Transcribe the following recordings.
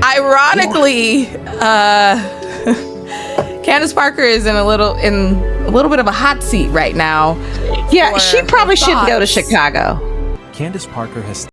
Ironically, Candace Parker is in a little bit of a hot seat right now. Yeah, she probably shouldn't go to Chicago. Candace Parker has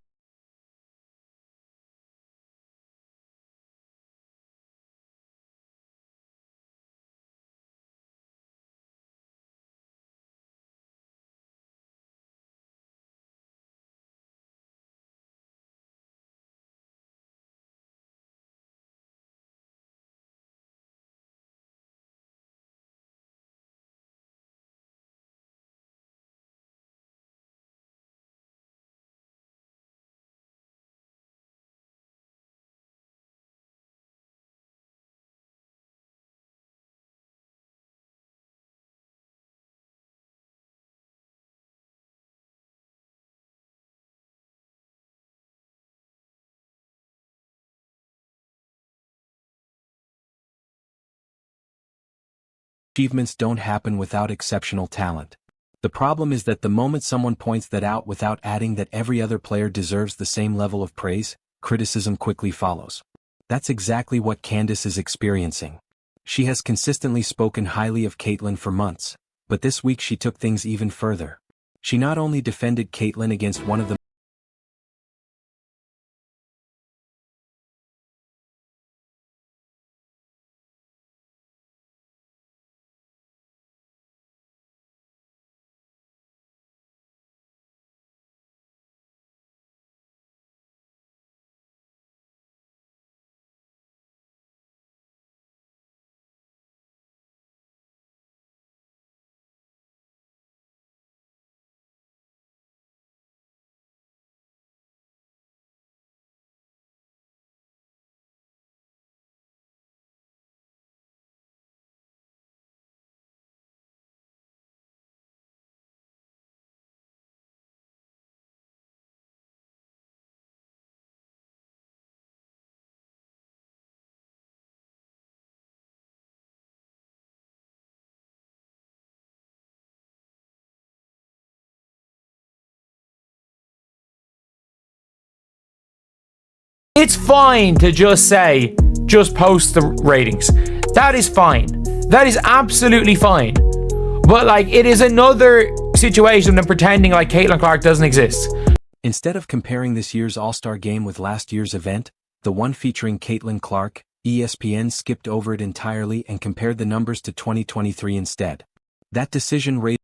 achievements don't happen without exceptional talent. The problem is that the moment someone points that out without adding that every other player deserves the same level of praise, criticism quickly follows. That's exactly what Candace is experiencing. She has consistently spoken highly of Caitlyn for months, but this week she took things even further. She not only defended Caitlyn against one of the It's fine to just say, just post the ratings. That is fine. That is absolutely fine. But like, it is another situation than pretending like Caitlin Clark doesn't exist. Instead of comparing this year's All-Star game with last year's event, the one featuring Caitlin Clark, ESPN skipped over it entirely and compared the numbers to 2023 instead. That decision raised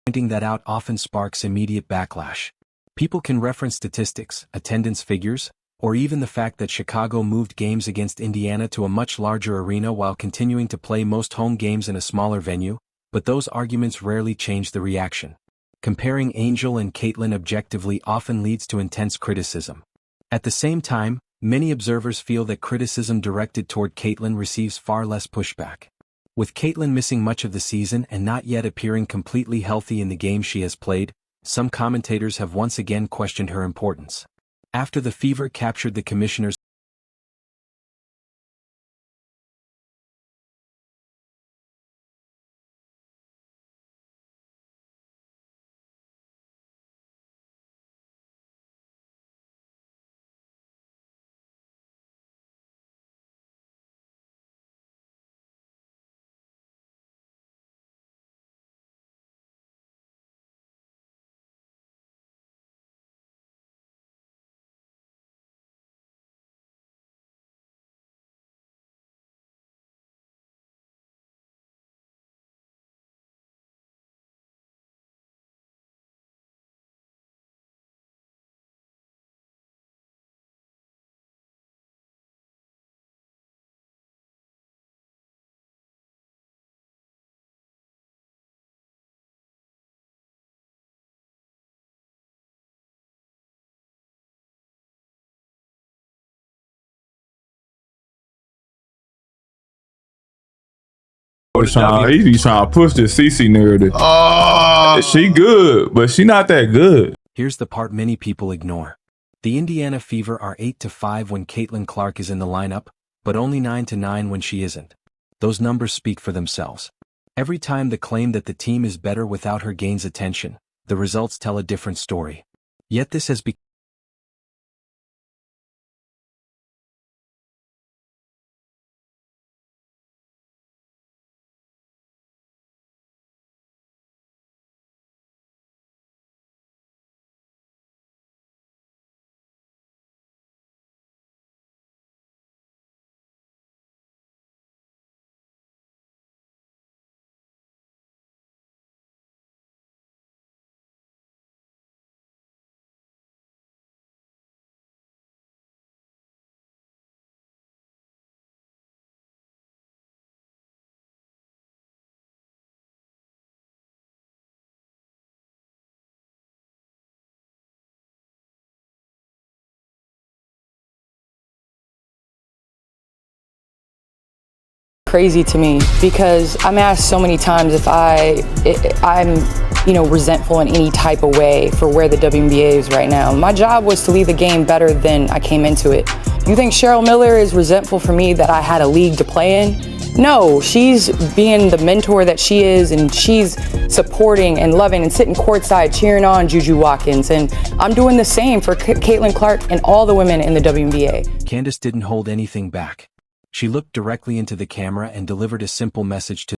pointing that out often sparks immediate backlash. People can reference statistics, attendance figures, or even the fact that Chicago moved games against Indiana to a much larger arena while continuing to play most home games in a smaller venue, but those arguments rarely change the reaction. Comparing Angel and Caitlyn objectively often leads to intense criticism. At the same time, many observers feel that criticism directed toward Caitlyn receives far less pushback. With Caitlyn missing much of the season and not yet appearing completely healthy in the games she has played, some commentators have once again questioned her importance. After the Fever captured the Commissioner's He be trying to push the CC narrative. She good, but she not that good. Here's the part many people ignore. The Indiana Fever are 8-5 when Caitlin Clark is in the lineup, but only 9-9 when she isn't. Those numbers speak for themselves. Every time the claim that the team is better without her gains attention, the results tell a different story. Yet this has become crazy to me because I'm asked so many times if I'm resentful in any type of way for where the WNBA is right now. My job was to leave the game better than I came into it. You think Cheryl Miller is resentful for me that I had a league to play in? No, she's being the mentor that she is, and she's supporting and loving and sitting courtside cheering on Juju Watkins. And I'm doing the same for Caitlin Clark and all the women in the WNBA. Candace didn't hold anything back. She looked directly into the camera and delivered a simple message to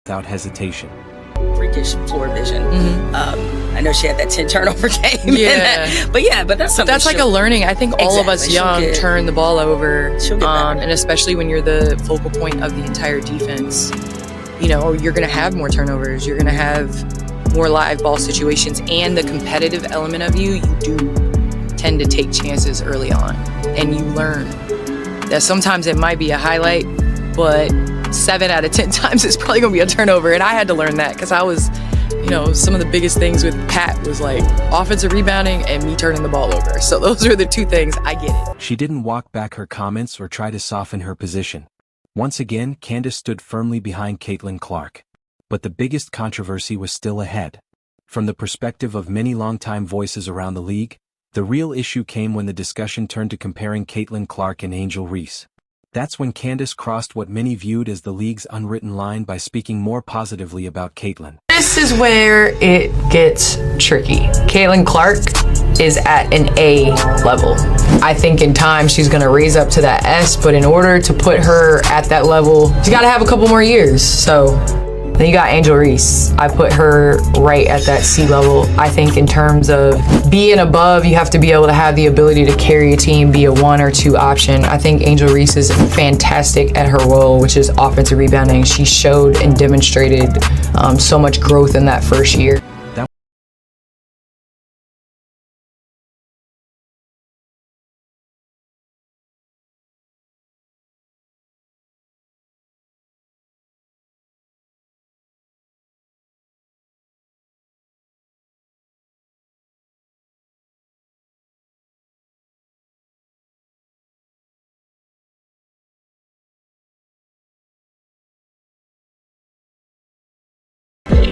without hesitation. Freakish floor vision. I know she had that 10 turnover game. Yeah. But that's something. That's like a learning. I think all of us young turn the ball over, and especially when you're the focal point of the entire defense, you're going to have more turnovers. You're going to have more live ball situations, and the competitive element of you do tend to take chances early on, and you learn that sometimes it might be a highlight, but 7 out of 10 times it's probably gonna be a turnover. And I had to learn that because I was, some of the biggest things with Pat was like offensive rebounding and me turning the ball over. So those are the two things. I get it. She didn't walk back her comments or try to soften her position. Once again, Candace stood firmly behind Caitlin Clark. But the biggest controversy was still ahead. From the perspective of many longtime voices around the league, the real issue came when the discussion turned to comparing Caitlin Clark and Angel Reese. That's when Candace crossed what many viewed as the league's unwritten line by speaking more positively about Caitlin. This is where it gets tricky. Caitlin Clark is at an A level. I think in time she's gonna raise up to that S, but in order to put her at that level, she's gotta have a couple more years. So then you got Angel Reese. I put her right at that C level. I think in terms of being above, you have to be able to have the ability to carry a team, be a 1 or 2 option. I think Angel Reese is fantastic at her role, which is offensive rebounding. She showed and demonstrated so much growth in that first year.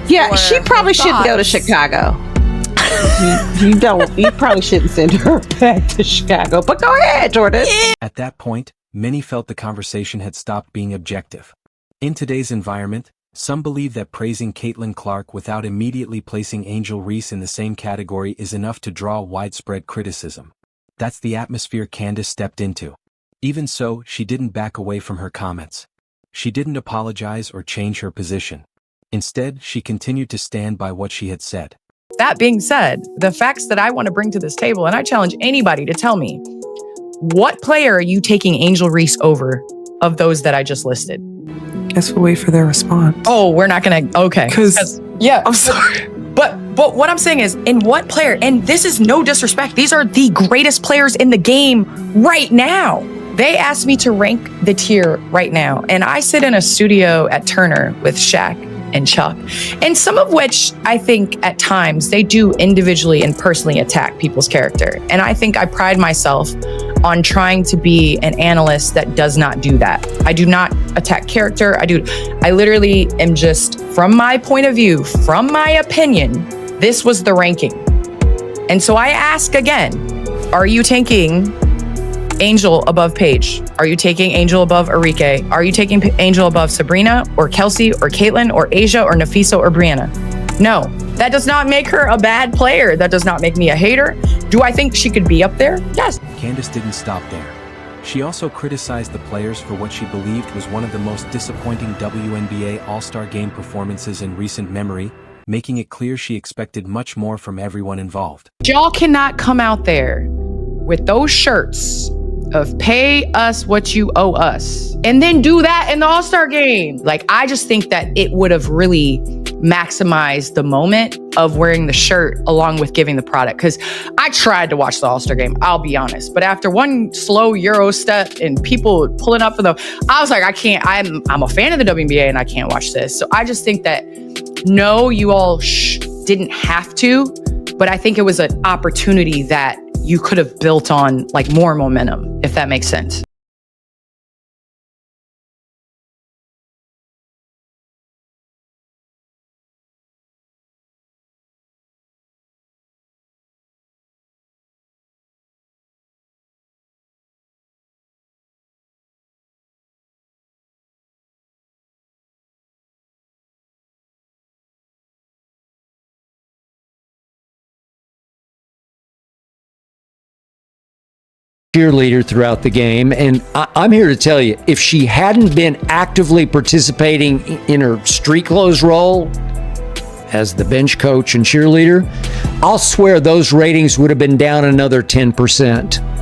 Yeah, she probably shouldn't go to Chicago. You probably shouldn't send her back to Chicago. But go ahead, Jordan. At that point, many felt the conversation had stopped being objective. In today's environment, some believe that praising Caitlin Clark without immediately placing Angel Reese in the same category is enough to draw widespread criticism. That's the atmosphere Candace stepped into. Even so, she didn't back away from her comments. She didn't apologize or change her position. Instead, she continued to stand by what she had said. That being said, the facts that I want to bring to this table, and I challenge anybody to tell me, what player are you taking Angel Reese over of those that I just listed? Guess we'll wait for their response. Oh, we're not going to, okay. Because, yeah. I'm sorry. But But what I'm saying is, in what player, and this is no disrespect, these are the greatest players in the game right now. They asked me to rank the tier right now, and I sit in a studio at Turner with Shaq and Chuck, and some of which I think at times they do individually and personally attack people's character. And I think I pride myself on trying to be an analyst that does not do that. I do not attack character. I literally am just, from my point of view, from my opinion, this was the ranking. And so I ask again, are you taking Angel above Paige? Are you taking Angel above Arike? Are you taking Angel above Sabrina or Kelsey or Caitlin or Asia or Nafisa or Brianna? No, that does not make her a bad player. That does not make me a hater. Do I think she could be up there? Yes. Candace didn't stop there. She also criticized the players for what she believed was one of the most disappointing WNBA All-Star Game performances in recent memory, making it clear she expected much more from everyone involved. Y'all cannot come out there with those shirts of pay us what you owe us and then do that in the All-Star game. Like, I just think that it would have really maximized the moment of wearing the shirt along with giving the product. Because I tried to watch the All-Star game, I'll be honest, but after one slow Euro step and people pulling up for I was like, I can't, I'm a fan of the WNBA and I can't watch this. So I just think that, no, you all didn't have to, but I think it was an opportunity that you could have built on, like, more momentum, if that makes sense. Cheerleader throughout the game, and I'm here to tell you, if she hadn't been actively participating in her street clothes role as the bench coach and cheerleader, I'll swear those ratings would have been down another 10%.